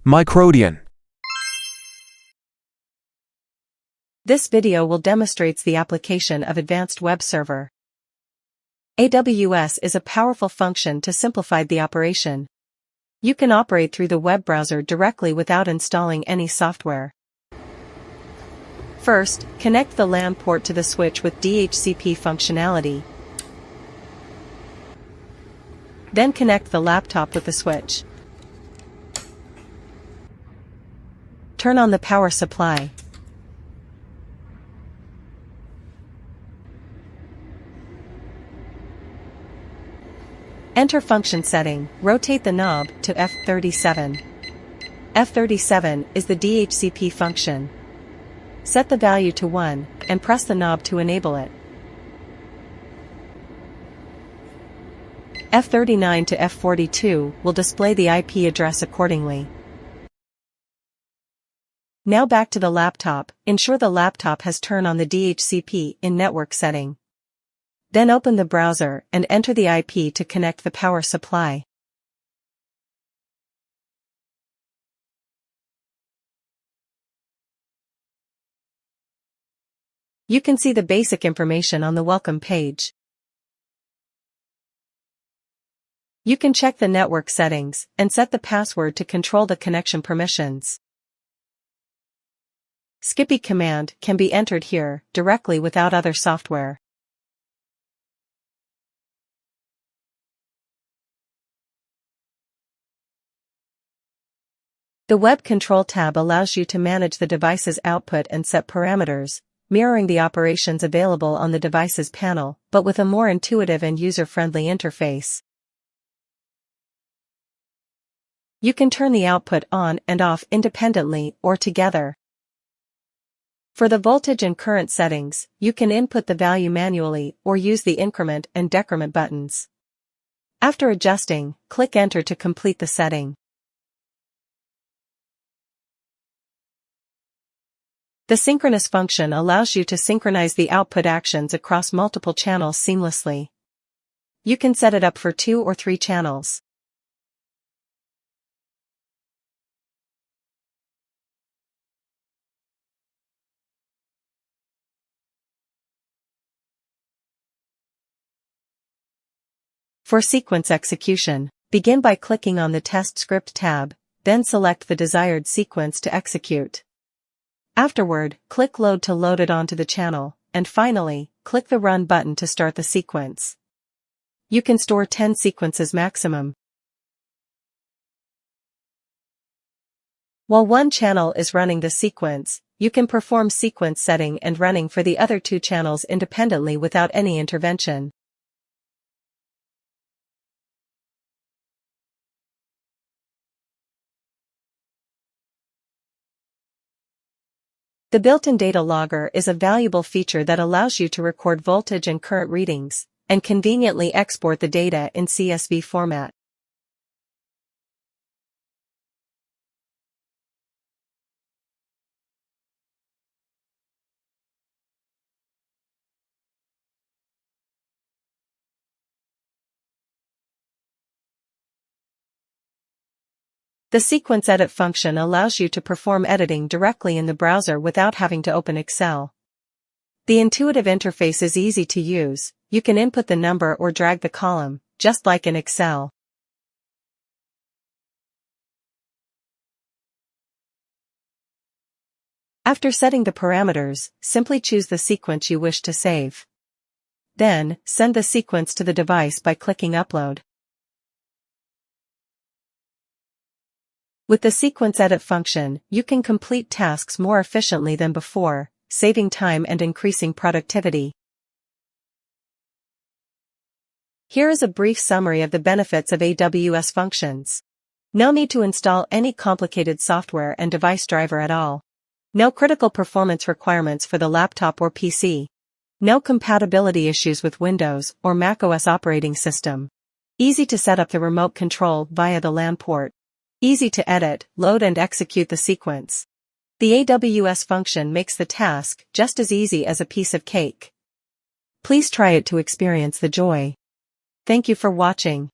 Microdian. This video will demonstrate the application of Advanced Web Server. AWS is a powerful function to simplify the operation. You can operate through the web browser directly without installing any software. First, connect the LAN port to the switch with DHCP functionality. Then connect the laptop with the switch. Turn on the power supply. Enter function setting, rotate the knob to F37. F37 is the DHCP function. Set the value to 1, and press the knob to enable it. F39 to F42 will display the IP address accordingly. Now back to the laptop, ensure the laptop has turned on the DHCP in network setting. Then open the browser and enter the IP to connect the power supply. You can see the basic information on the welcome page. You can check the network settings and set the password to control the connection permissions. Skippy command can be entered here directly without other software. The Web Control tab allows you to manage the device's output and set parameters, mirroring the operations available on the device's panel, but with a more intuitive and user-friendly interface. You can turn the output on and off independently or together. For the voltage and current settings, you can input the value manually or use the increment and decrement buttons. After adjusting, click Enter to complete the setting. The synchronous function allows you to synchronize the output actions across multiple channels seamlessly. You can set it up for 2 or 3 channels. For sequence execution, begin by clicking on the Test Script tab, then select the desired sequence to execute. Afterward, click Load to load it onto the channel, and finally, click the Run button to start the sequence. You can store 10 sequences maximum. While one channel is running the sequence, you can perform sequence setting and running for the other 2 channels independently without any intervention. The built-in data logger is a valuable feature that allows you to record voltage and current readings, and conveniently export the data in CSV format. The Sequence Edit function allows you to perform editing directly in the browser without having to open Excel. The intuitive interface is easy to use. You can input the number or drag the column, just like in Excel. After setting the parameters, simply choose the sequence you wish to save. Then, send the sequence to the device by clicking Upload. With the Sequence Edit function, you can complete tasks more efficiently than before, saving time and increasing productivity. Here is a brief summary of the benefits of AWS functions. No need to install any complicated software and device driver at all. No critical performance requirements for the laptop or PC. No compatibility issues with Windows or macOS operating system. Easy to set up the remote control via the LAN port. Easy to edit, load and execute the sequence. The AWS function makes the task just as easy as a piece of cake. Please try it to experience the joy. Thank you for watching.